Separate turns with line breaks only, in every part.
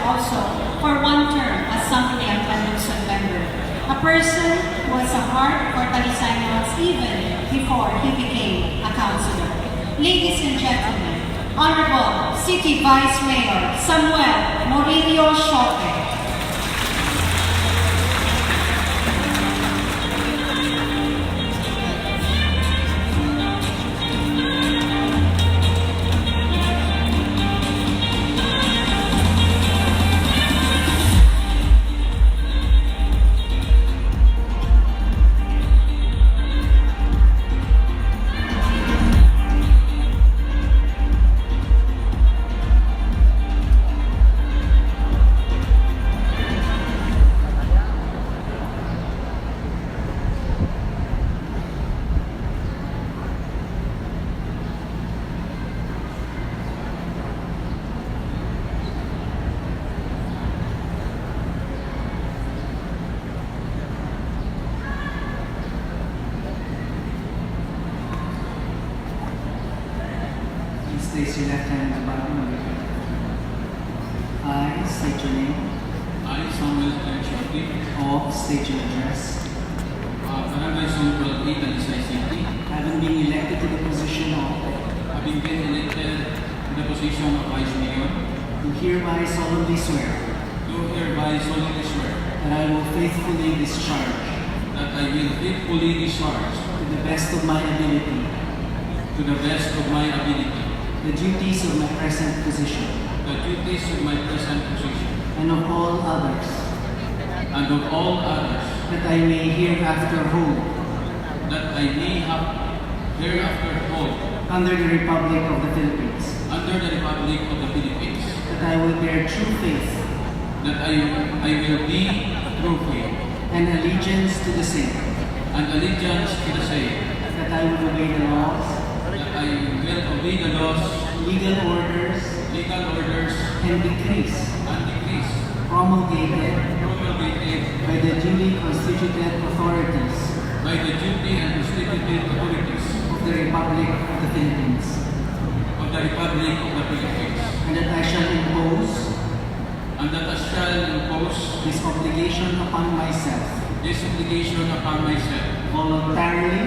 also for one term as Sangguniang Panlungsod member. A person who has a heart for Talisay even before he became a councilor. Ladies and gentlemen, Honorable City Vice Mayor Samuel Siote.
Place your left hand on the bottom of your head. I state your name.
I, Samuel Siote,
Of state your address.
Barangay Central 8, Talisay City,
Having been elected to the position of,
having been elected to the position of Vice Mayor,
do hereby solemnly swear
do hereby solemnly swear
that I will faithfully discharge,
that I will faithfully discharge,
to the best of my ability,
to the best of my ability,
the duties of my present position,
the duties of my present position,
and of all others
and of all others
that I may hereafter hold
that I may have hereafter hold
under the Republic of the Philippines,
under the Republic of the Philippines,
that I will bear true faith
that I will be true faith
and allegiance to the same,
and allegiance to the same,
that I will obey the laws,
that I will obey the laws,
legal orders,
and decrees
promulgated
promulgated
by the duly constituted authorities
by the duty and constituted authorities
of the Republic of the Philippines,
of the Republic of the Philippines,
and that I shall impose
and that I shall impose
this obligation upon myself voluntarily,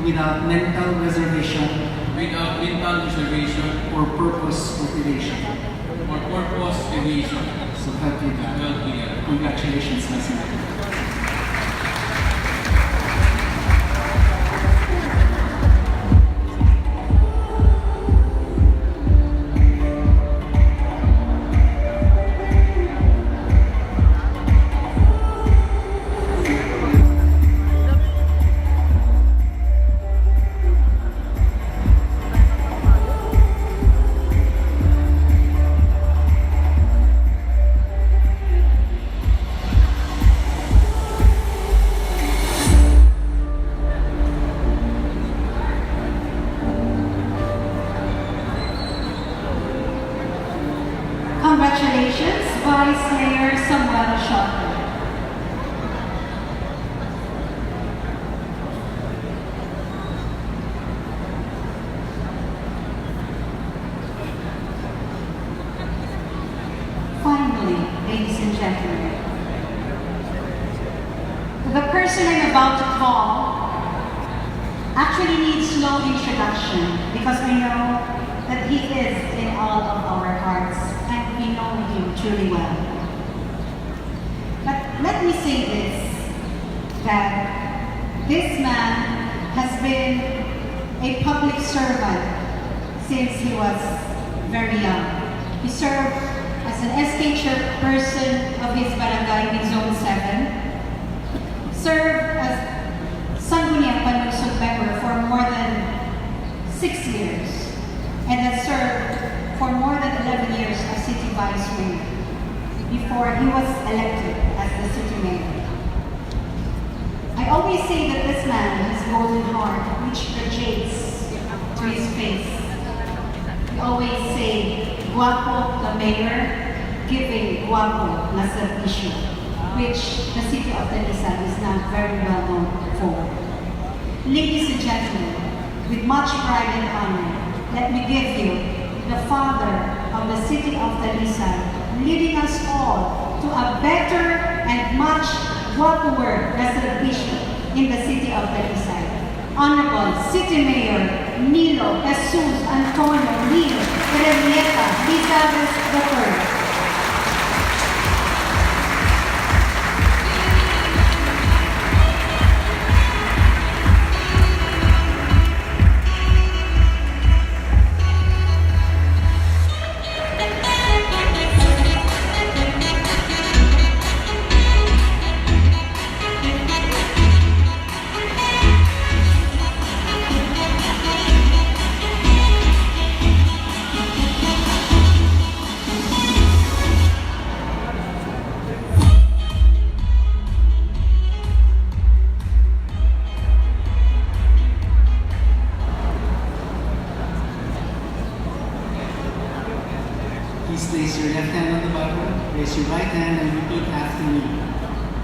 without mental reservation
without mental reservation
or purpose of evasion.
or purpose evasion.
So help me God.
Well clear.
Congratulations, Vice Mayor.
Congratulations, Vice Mayor Samuel Siote. Finally, ladies and gentlemen, the person I'm about to call actually needs no introduction because I know that he is in all of our hearts and we know him truly well. But let me say this, that this man has been a public servant since he was very young. He served as an SK chairperson of his barangay in Zone 7, served as Sangguniang Panlungsod member for more than 6 years, and has served for more than 11 years as city vice mayor before he was elected as the city mayor. I always say that this man has golden heart which radiates to his face. We always say, guapo the mayor, giving guapo na servisyo, which the city of Talisay is now very well known for. Ladies and gentlemen, with much pride and honor, let me give you the father of the city of Talisay, leading us all to a better and much guapoer reservation in the city of Talisay. Honorable City Mayor Nilo Jesus Antonio Nilo Lizares III.
Please place your left hand on the Bible, raise your right hand, and repeat after me.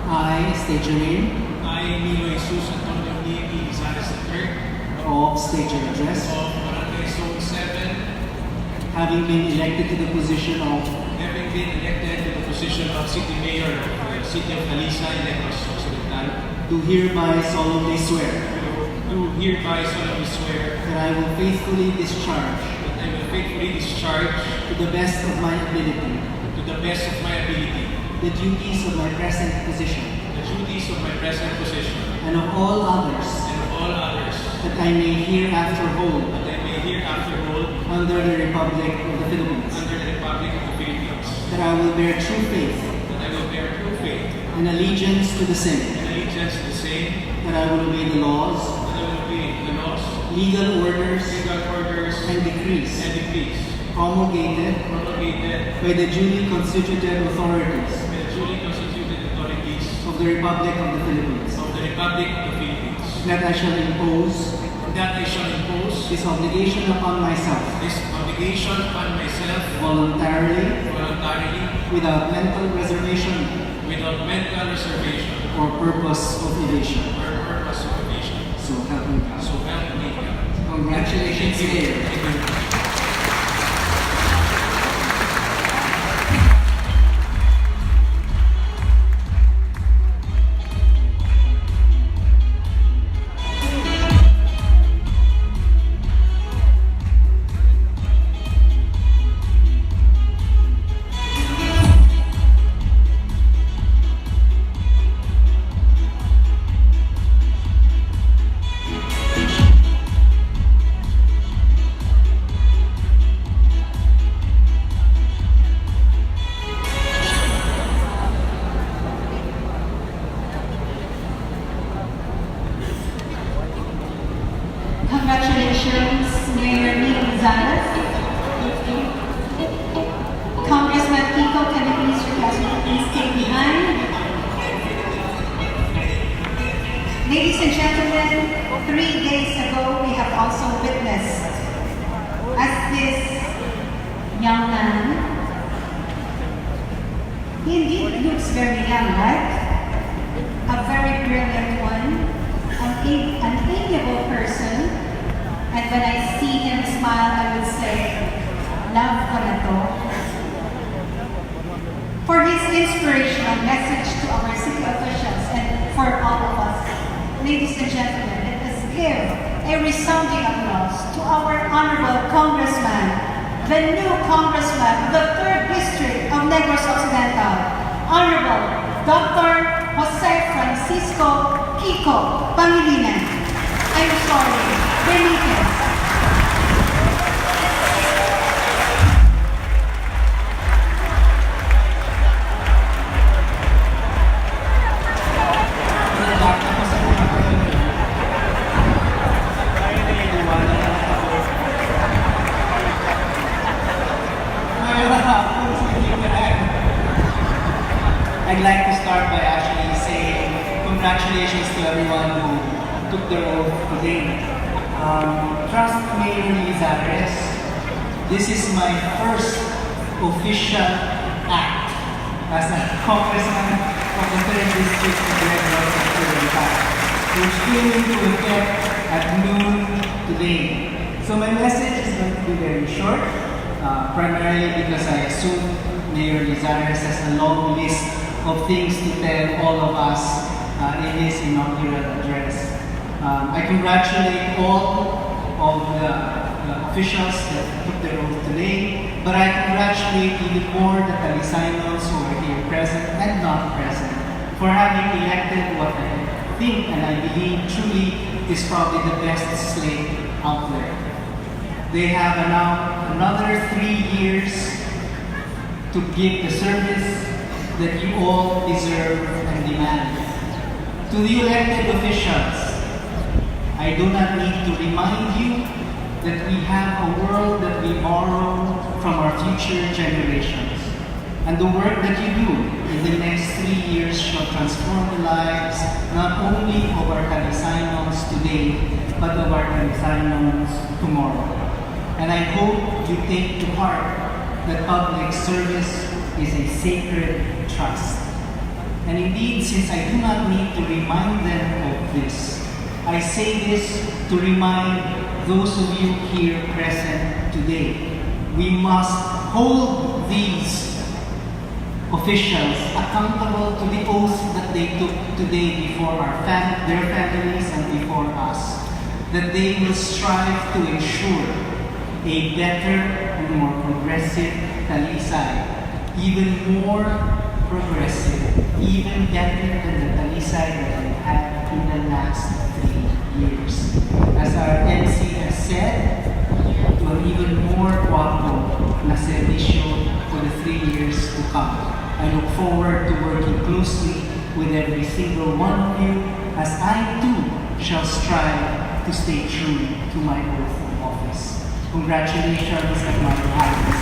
I state your name.
I, Nilo Jesus Antonio Lizares III,
Of state your address.
of Barangay Zone 7,
Having been elected to the position of
having been elected to the position of City Mayor of the City of Talisay, Negros Occidental,
do hereby solemnly swear
do hereby solemnly swear
that I will faithfully discharge
that I will faithfully discharge
to the best of my ability
to the best of my ability
the duties of my present position
the duties of my present position
and of all others
and of all others
that I may hereafter hold
that I may hereafter hold
under the Republic of the Philippines.
under the Republic of the Philippines,
That I will bear true faith
that I will bear true faith
and allegiance to the same.
and allegiance to the same,
That I will obey the laws,
that I will obey the laws,
legal orders,
legal orders,
and decrees
and decrees
promulgated
promulgated
by the duly constituted authorities
by the duly constituted authorities
of the Republic of the Philippines.
of the Republic of the Philippines,
That I shall impose
that I shall impose
this obligation upon myself
this obligation upon myself
voluntarily,
voluntarily,
without mental reservation
without mental reservation
or purpose of evasion.
or purpose of evasion.
So help me God.
So help me God.
Congratulations,
Thank you.
Mayor.
Thank you.
Congratulations, Mayor Nilo Lizares. Congressman Kiko, can you please request me to please stay behind? Ladies and gentlemen, 3 days ago, we have also witnessed as this young man, he indeed looks very young, right? A very brilliant one, an amiable person, and when I see him smile, I would say, love ko na to. For his inspirational message to our city officials and for all of us, ladies and gentlemen, let us give a resounding applause to our honorable congressman, the new congressman of the 3rd District of Negros Occidental, Honorable Dr. Jose Francisco Kiko Pangilinan. I'm sorry, Benitez.
I'd like to start by actually saying congratulations to everyone who took their oath today. Trust Mayor Lizares, this is my first official act as a congressman of the 3rd District of Negros Occidental, which came into effect at noon today. So my message is going to be very short. primarily because I assume Mayor Lizares has a long list of things to tell all of us in his inaugural address. I congratulate all of the officials that took their oath today, but I congratulate even more the Talisaynos who are here present and not present for having elected what I think and I believe truly is probably the best slate out there. They have now another 3 years to give the service that you all deserve and demand. To the elected officials, I do not need to remind you that we have a world that we borrow from our future generations. And the work that you do in the next 3 years shall transform the lives not only of our Talisaynos today, but of our Talisaynos tomorrow. And I hope you take to heart that public service is a sacred trust. And indeed, since I do not need to remind them of this, I say this to remind those of you here present today. We must hold these officials accountable to the oath that they took today before their families and before us, that they will strive to ensure a better and more progressive Talisay, even more progressive, even better than the Talisay that we had in the last 3 years. As our MC has said, to an even more guapo na servisyo for the 3 years to come. I look forward to working closely with every single one of you as I too shall strive to stay true to my oath of office. Congratulations at my highest.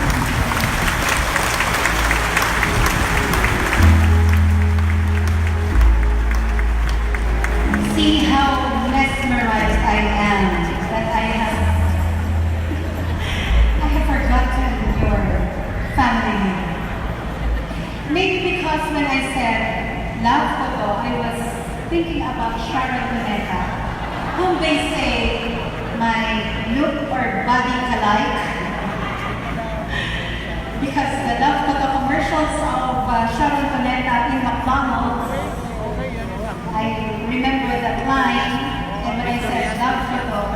See how mesmerized I am that I have forgotten your family name. Maybe because when I said love photo, I was thinking about Sharon Cuneta, whom they say my look or body alike. Because the love photo commercials of Sharon Cuneta in McDonald's, I remember that line, and when I said love photo,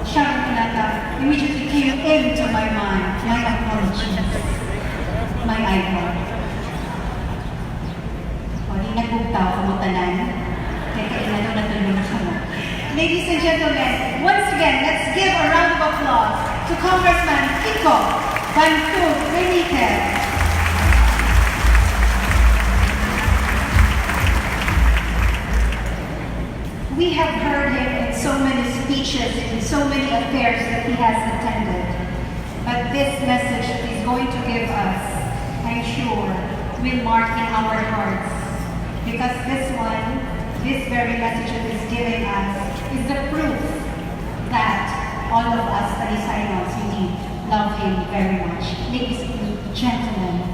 Sharon Cuneta immediately came into my mind. My apologies. My idol. O, di nagbugtaw, kamutanan. Kaya kailangan natulog na kamo. Ladies and gentlemen, once again, let's give a round of applause to Congressman Kiko Reelected. We have heard him in so many speeches, in so many affairs that he has attended. But this message that he's going to give us, I'm sure, will mark in our hearts. Because this very message that he's giving us is the proof that all of us Talisaynos indeed love him very much. Ladies and gentlemen,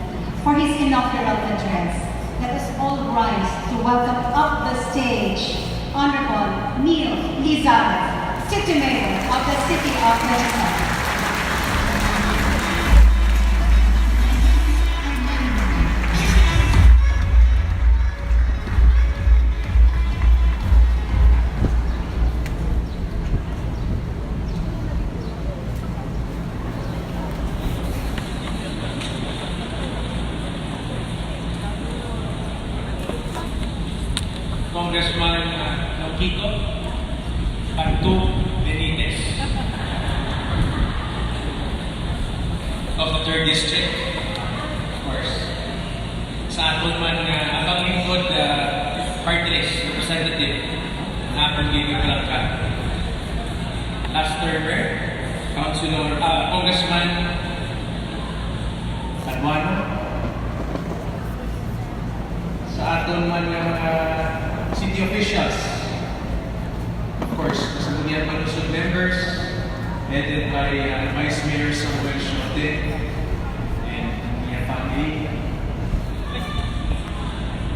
for his inaugural address, let us all rise to welcome up the stage Honorable Nilo Lizares, City Mayor of the City of Lizares.
Congressman Kiko Benitez of the 3rd District, of course. Sa aton man Panlungsod party list representative ng Upper Gigi Blanca. Last termer, Councilor, Congressman Sangguniang. Sa aton man city officials, of course, Sangguniang Panlungsod members, headed by Vice Mayor Siote and their family.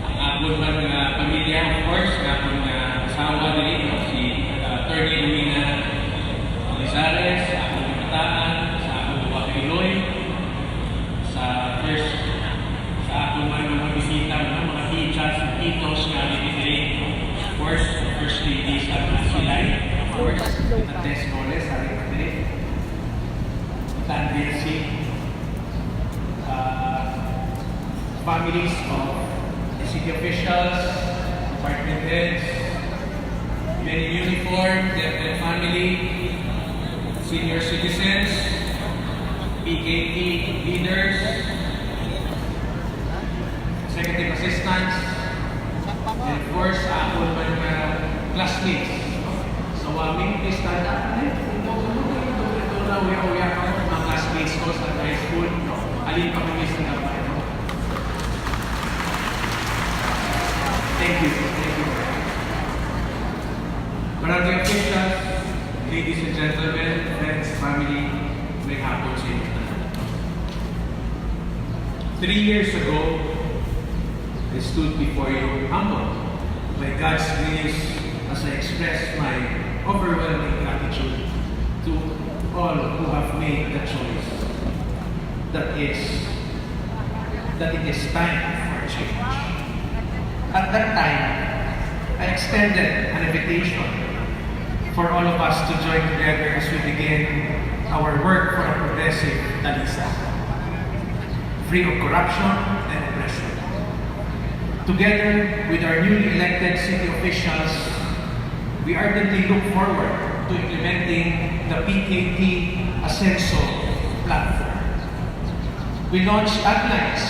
Ang akong pamilya, of course, ang akong asawa dito, si Attorney Lizares, sa akong kabataan, sa akong Iloy, Tito's Family Day. Of course, the First Lady sa Talisay. Of course, the Tess Coles, Harry Madrid. Tanvisi. Families of the city officials, department heads, men in uniform, their family, senior citizens, PKT leaders, executive assistants, and of course, ako mga classmates. So, please stand up. Ito na, uya-uya ako mga classmates ko sa high school. Alin pa kami sa naman. Thank you. Barangay officials, ladies and gentlemen, friends, family, may hapon sa inyo. 3 years ago, I stood before you humble by God's grace as I express my overwhelming gratitude to all who have made the choice that it is time for change. At that time, I extended an invitation for all of us to join together as we begin our work for a progressive Talisay, free of corruption and oppression. Together with our newly elected city officials, we ardently look forward to implementing the PKT Ascenso platform. We launched taglines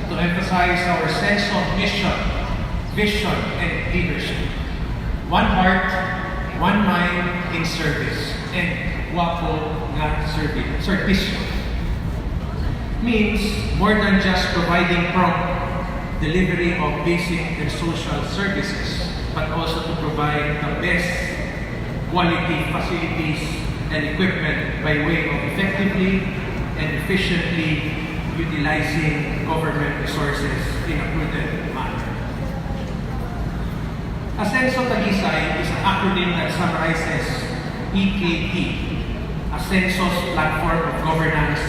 to emphasize our sense of mission, vision, and leadership. One heart, one mind in service, and wapo nga service. Means more than just providing prompt delivery of basic and social services, but also to provide the best quality facilities and equipment by way of effectively and efficiently utilizing government resources in a prudent manner. Ascenso Talisay is an acronym that summarizes PKT, Ascenso's platform of governance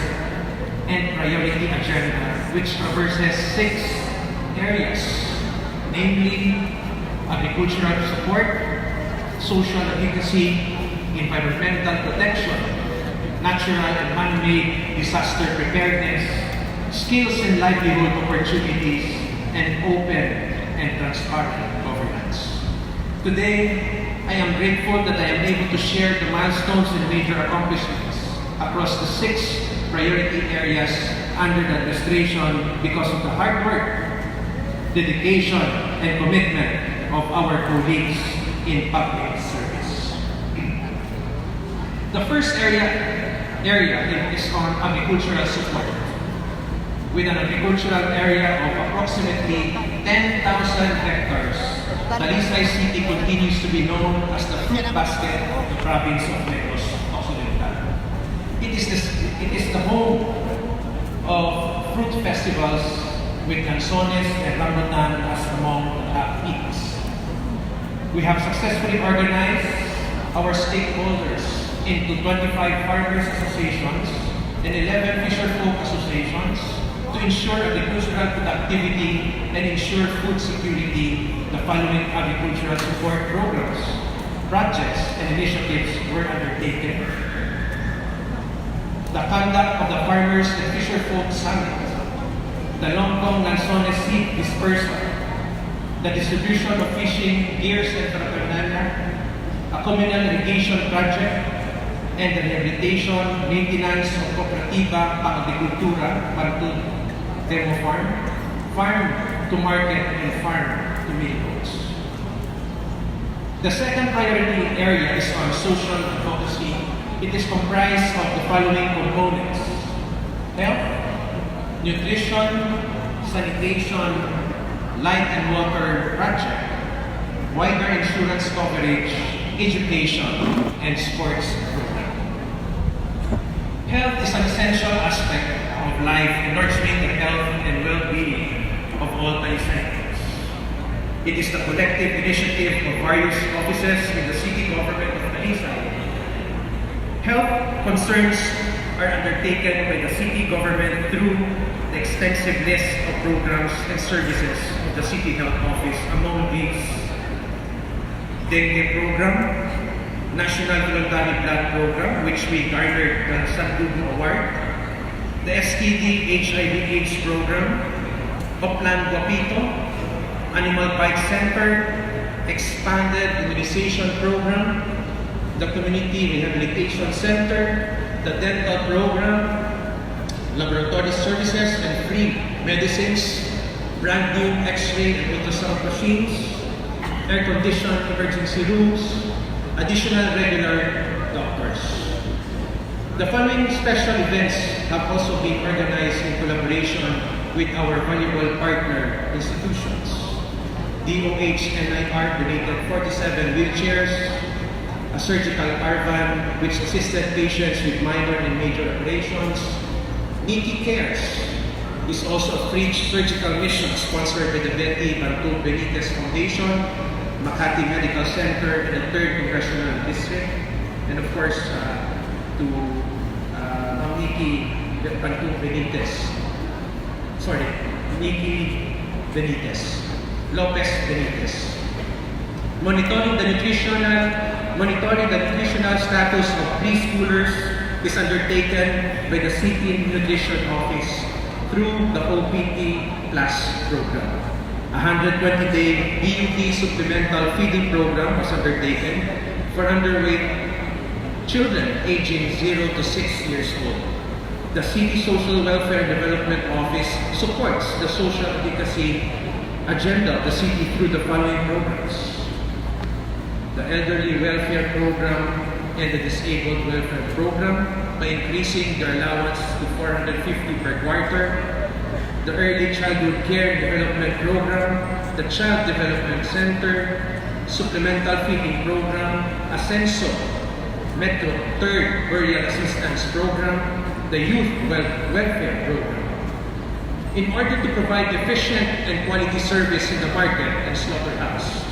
and priority agenda, which traverses 6 areas, namely agricultural support, social advocacy, environmental protection, natural and man-made disaster preparedness, skills and livelihood opportunities, and open and transparent governance. Today, I am grateful that I am able to share the milestones and major accomplishments across the 6 priority areas under the administration because of the hard work, dedication, and commitment of our colleagues in public service. The first area is on agricultural support. With an agricultural area of approximately 10,000 hectares, Talisay City continues to be known as the fruit basket of the province of Negros Occidental. It is the home of fruit festivals with canzones and rambutan as among the top peaks. We have successfully organized our stakeholders into 25 farmers associations and 11 fisher folk associations to ensure agricultural productivity and ensure food security. The following agricultural support programs, projects, and initiatives were undertaken. The conduct of the Farmers and Fisher Folk Summit, the Longkong Lanzones seed dispersal, the distribution of fishing gears and paraphernalia, a communal irrigation project, and the rehabilitation, maintenance of Kooperatiba Pang-Agrikultura, Pantun, Demo Farm to Market, and Farm to Mill Goats. The second priority area is on social advocacy. It is comprised of the following components: health, nutrition, sanitation, light and water project, wider insurance coverage, education, and sports program. Health is an essential aspect of life and nurturing the health and well-being of all Talisayans. It is the collective initiative of various offices in the city government of Talisay. Health concerns are undertaken by the city government through the the extensive list of programs and services of the City Health Office. Among these, dengue program, National Voluntary Blood Program, which we garnered the Sangguniang Award, the STD HIV/AIDS program, Oplan Guapito, Animal Bike Center, expanded immunization program, the Community Rehabilitation Center, the dental program, laboratory services and free medicines, brand new X-ray and ultrasound machines, air-conditioned emergency rooms, additional regular doctors. The following special events have also been organized in collaboration with our valuable partner institutions. DOH-NIR donated 47 wheelchairs, a surgical caravan which assisted patients with minor and major operations. Nikki Cares is also a free surgical mission sponsored by the Betty Bantu Benitez Foundation, Makati Medical Center, and the 3rd Congressional District, and of course to Nikki Bantu Benitez. Nikki Benitez. Lopez Benitez. Monitoring the nutritional status of preschoolers is undertaken by the City Nutrition Office through the OPT Plus program. A 120-day BUT supplemental feeding program was undertaken for underweight children aging 0 to 6 years old. The City Social Welfare and Development Office supports the social advocacy agenda of the city through the following programs: the Elderly Welfare Program and the Disabled Welfare Program by increasing their allowance to 450 per quarter, the Early Childhood Care and Development Program, the Child Development Center, Supplemental Feeding Program, Ascenso, Metro 3rd Burial Assistance Program, the Youth Welfare Program. In order to provide efficient and quality service in the market and slaughterhouse,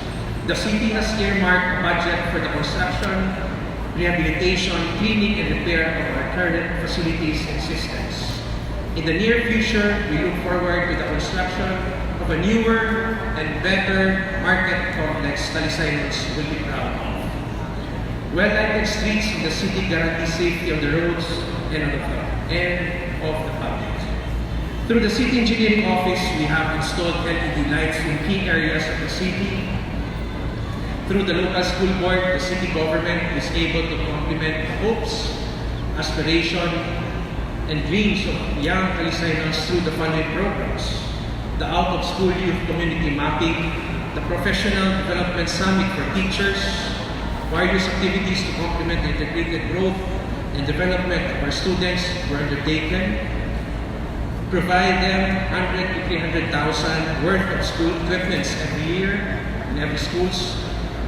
the city has earmarked a budget for the construction, rehabilitation, cleaning, and repair of our current facilities and systems. In the near future, we look forward to the construction of a newer and better market complex Talisayans will be proud of. Well-lighted streets in the city guarantee safety on the roads and of the public. Through the City Engineering Office, we have installed LED lights in key areas of the city. Through the local school board, the city government is able to complement the hopes, aspirations, and dreams of young Talisayans through the following programs: the out-of-school youth community mapping, the professional development summit for teachers, various activities to complement the integrated growth and development of our students were undertaken. Provide them 100 to 300,000 worth of school equipments every year in every schools.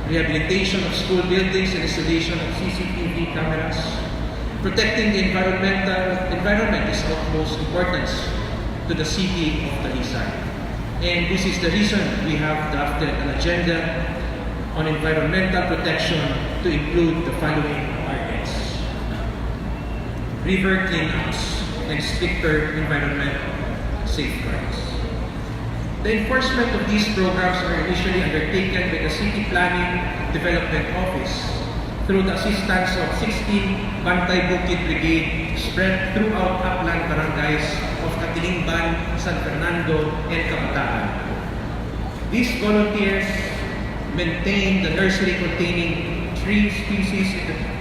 Rehabilitation of school buildings and installation of CCTV cameras. Protecting the environment is of utmost importance to the city of Talisay. And this is the reason we have drafted an agenda on environmental protection to include the following targets: river cleanups and stricter environmental safeguards. The enforcement of these programs are initially undertaken by the City Planning Development Office through the assistance of 16 Bantay Bukid Brigade spread throughout upland barangays of Katilingban, San Fernando, and Kabataan. These volunteers maintain the nursery containing 3 species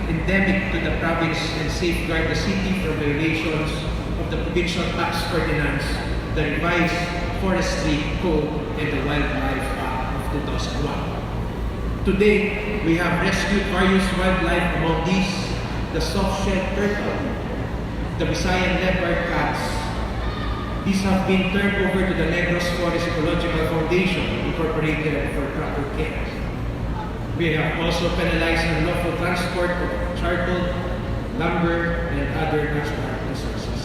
endemic to the province and safeguard the city from violations of the Provincial Tax Ordinance, the Revised Forestry Code, and the Wildlife Act of 2001. Today, we have rescued various wildlife, among these the soft-shelled turtle, the Visayan leopard cats. These have been turned over to the Negros Forest Ecological Foundation, Incorporated, for proper care. We have also penalized unlawful transport of charcoal, lumber, and other natural resources.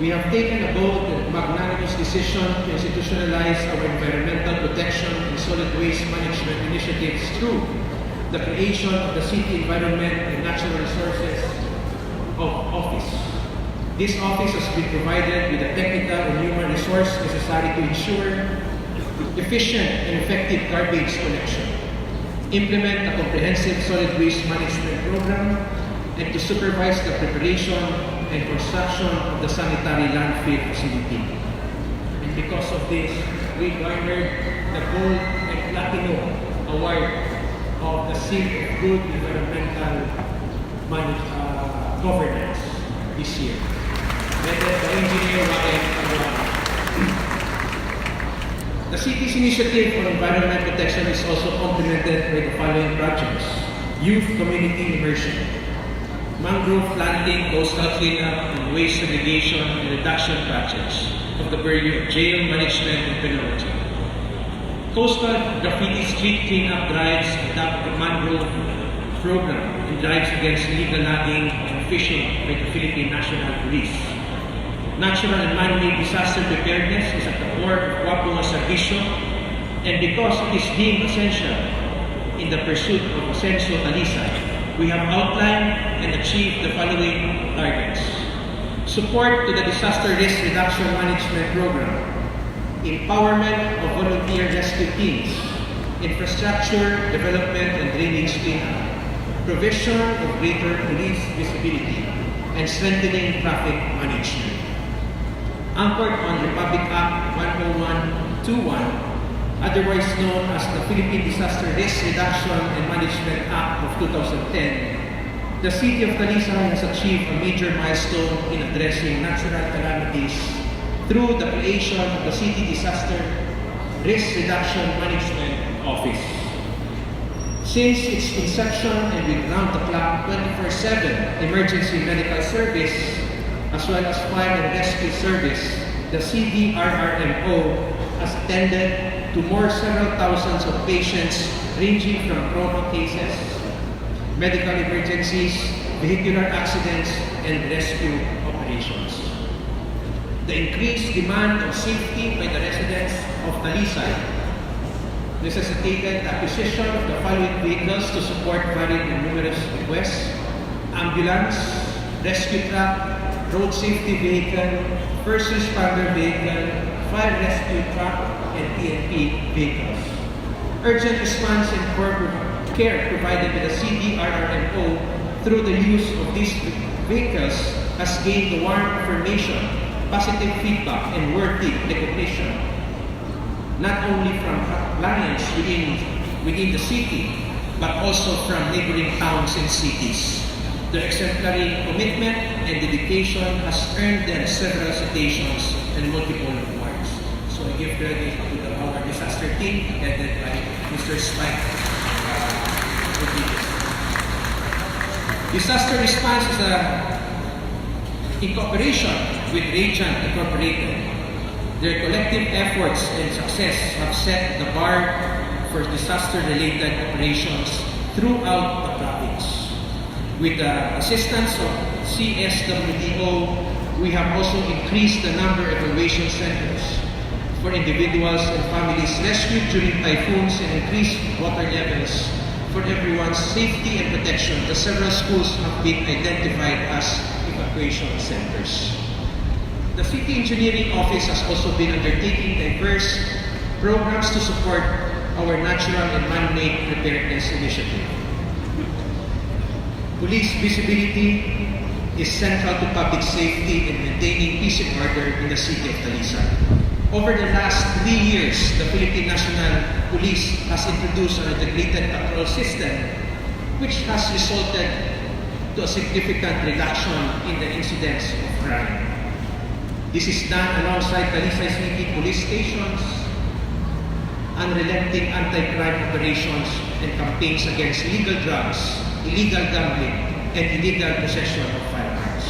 We have taken a bold and magnanimous decision to institutionalize our environmental protection and solid waste management initiatives through the creation of the City Environment and Natural Resources Office. This office has been provided with the technical and human resource necessary to ensure efficient and effective garbage collection, implement a comprehensive solid waste management program, and to supervise the preparation and construction of the sanitary landfill facility. And because of this, we garnered the Gold and Platinum Award of the Seal of Good Environmental Governance this year. Headed by Engineer Wagen Aguado. The city's initiative on environment protection is also complemented by the following projects: youth community immersion, mangrove planting, coastal cleanup, and waste segregation and reduction projects of the purview of jail management and penalty. Coastal graffiti street cleanup drives, adopt the mangrove program, and drives against illegal logging and fishing by the Philippine National Police. Natural and man-made disaster preparedness is at the core of Guapong Servicio, and because it is deemed essential in the pursuit of Ascenso Talisay, we have outlined and achieved the following targets: support to the disaster risk reduction management program, empowerment of volunteer rescue teams, infrastructure development and drainage cleanup, provision of greater police visibility, and strengthening traffic management. Anchored on Republic Act 10121, otherwise known as the Philippine Disaster Risk Reduction and Management Act of 2010, the City of Talisay has achieved a major milestone in addressing natural calamities through the creation of the City Disaster Risk Reduction Management Office. Since its inception and with round-the-clock 24/7 emergency medical service, as well as fire and rescue service, the CDRRMO has attended to several thousands of patients ranging from trauma cases, medical emergencies, vehicular accidents, and rescue operations. The increased demand of safety by the residents of Talisay necessitated the acquisition of the following vehicles to support varied and numerous requests: ambulance, rescue truck, road safety vehicle, first responder vehicle, fire rescue truck, and PNP vehicles. Urgent response and care provided by the CDRRMO through the use of these vehicles has gained the warm affirmation, positive feedback, and worthy recognition, not only from clients within the city, but also from neighboring towns and cities. Their exemplary commitment and dedication has earned them several citations and multiple awards. So I give credit to our disaster team headed by Mr. Spike Rodriguez. Disaster response is in cooperation with Radiant Incorporated. Their collective efforts and success have set the bar for disaster-related operations throughout the province. With the assistance of CSWDO, we have also increased the number of evaluation centers for individuals and families rescued during typhoons and increased water levels for everyone's safety and protection. The several schools have been identified as evacuation centers. The City Engineering Office has also been undertaking diverse programs to support our natural and man-made preparedness initiative. Police visibility is central to public safety and maintaining peace and order in the city of Talisay. Over the last 3 years, the Philippine National Police has introduced an integrated patrol system which has resulted to a significant reduction in the incidence of crime. This is done alongside Talisay City police stations, unrelenting anti-crime operations, and campaigns against illegal drugs, illegal gambling, and illegal possession of firearms.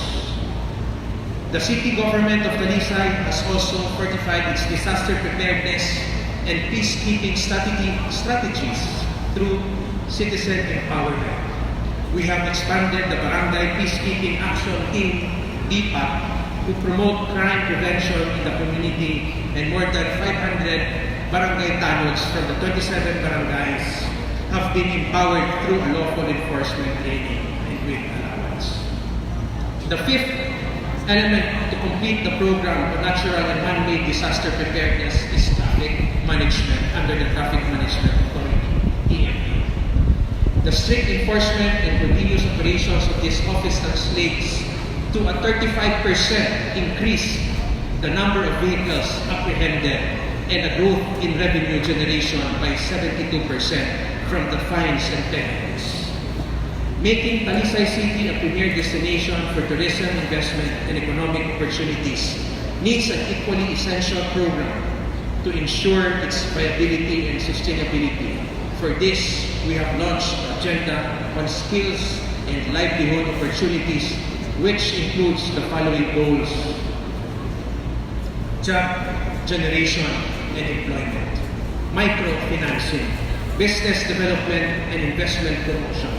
The city government of Talisay has also fortified its disaster preparedness and peacekeeping strategies through citizen empowerment. We have expanded the Barangay Peacekeeping Action Team, DPAC, to promote crime prevention in the community, and more than 500 barangay tanos from the 27 barangays have been empowered through a lawful enforcement training and with allowance. The fifth element to complete the program of natural and man-made disaster preparedness is traffic management under the Traffic Management Authority, TMA. The strict enforcement and continuous operations of this office translates to a 35% increase the number of vehicles apprehended and a growth in revenue generation by 72% from the fines and penalties. Making Talisay City a premier destination for tourism, investment, and economic opportunities needs an equally essential program to ensure its viability and sustainability. For this, we have launched an agenda on skills and livelihood opportunities, which includes the following goals: job generation and employment, microfinancing, business development and investment promotion,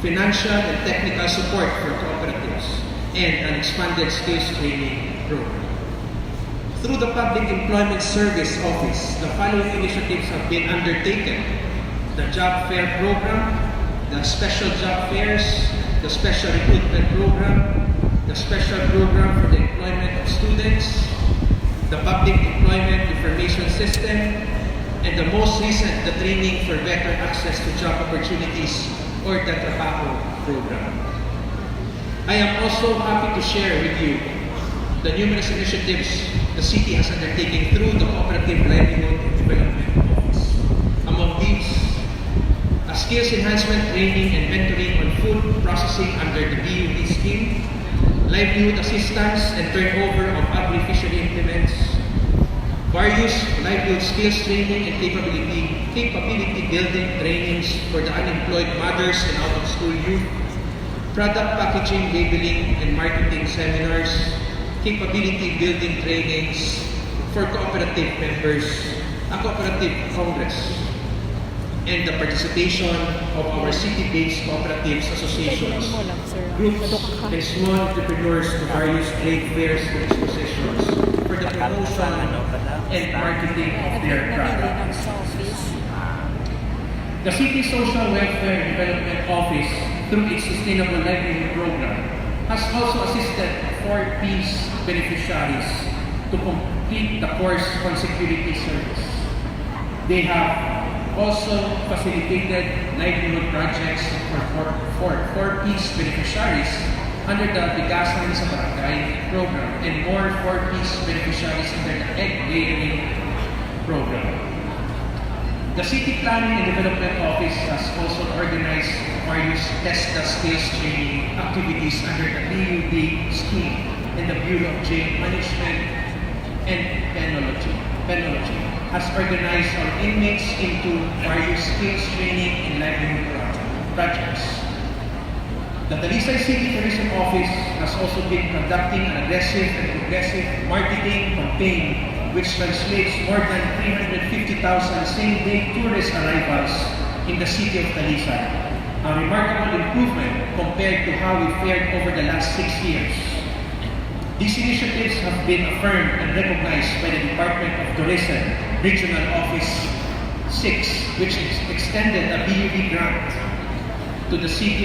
financial and technical support for cooperatives, and an expanded skills training program. Through the Public Employment Service Office, the following initiatives have been undertaken: the Job Fair Program, the Special Job Fairs, the Special Recruitment Program, the Special Program for the Employment of Students, the Public Employment Information System, and the most recent, the Training for Better Access to Job Opportunities, or the Trabajo Program. I am also happy to share with you the numerous initiatives the city has undertaken through the Cooperative Livelihood and Development Office. Among these, a skills enhancement training and mentoring on food processing under the BUD scheme, livelihood assistance and turnover of agri-fishery implements, various livelihood skills training and capability building trainings for the unemployed mothers and out-of-school youth, product packaging, labeling, and marketing seminars, capability building trainings for cooperative members, a cooperative congress, and the participation of our city-based cooperatives associations, groups, and small entrepreneurs to various trade fairs and expositions for the promotion and marketing of their products. The City Social Welfare and Development Office, through its Sustainable Livelihood Program, has also assisted 4 Ps beneficiaries to complete the course on security service. They have also facilitated livelihood projects for 4 Ps beneficiaries under the Bigasan sa Barangay program and more 4 Ps beneficiaries under the Egg Layering program. The City Planning and Development Office has also organized various test the skills training activities under the BUD scheme and the Bureau of Jail Management and Penology has organized our inmates into various skills training and livelihood projects. The Talisay City Tourism Office has also been conducting an aggressive and progressive marketing campaign which translates more than 350,000 same-day tourist arrivals in the city of Talisay, a remarkable improvement compared to how we fared over the last 6 years. These initiatives have been affirmed and recognized by the Department of Tourism Regional Office 6, which extended a BUD grant to the city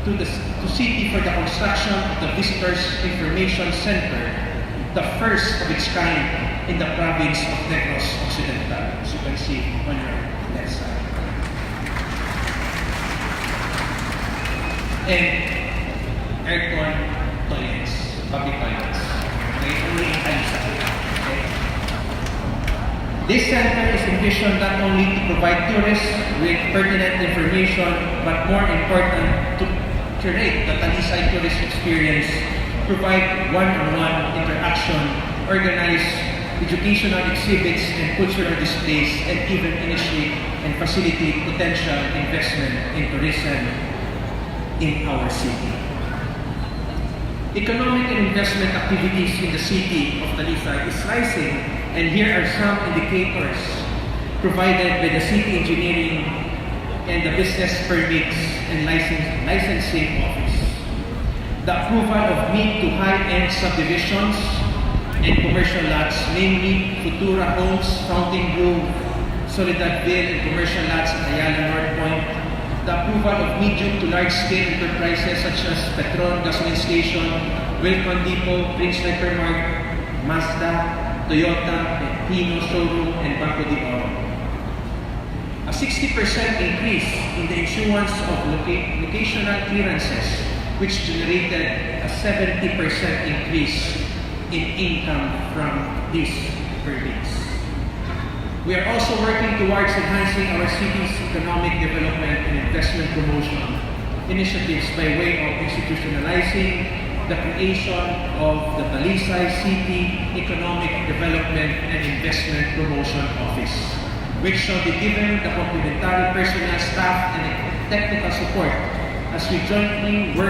for the construction of the Visitors Information Center, the first of its kind in the province of Negros Occidental, as you can see on your left side. And aircon toilets, public toilets. Okay, only in Talisay. Okay. This center is envisioned not only to provide tourists with pertinent information, but more important, to curate the Talisay tourist experience, provide one-on-one interaction, organize educational exhibits and cultural displays, and even initiate and facilitate potential investment in tourism in our city. Economic and investment activities in the city of Talisay is rising, and here are some indicators provided by the City Engineering and the Business Permits and Licensing Office. The approval of mid to high-end subdivisions and commercial lots, namely Futura Homes, Fountain Grove, Soledadville, and commercial lots at Ayala North Point. The approval of medium to large-scale enterprises such as Petron Gasoline Station, Wilcon Depot, Prince Hypermart, Mazda, Toyota, Pino Showroom, and Banco de Oro. A 60% increase in the issuance of locational clearances, which generated a 70% increase in income from these permits. We are also working towards enhancing our city's economic development and investment promotion initiatives by way of institutionalizing the creation of the Talisay City Economic Development and Investment Promotion Office, which shall be given the complementary personnel, staff, and technical support as we jointly work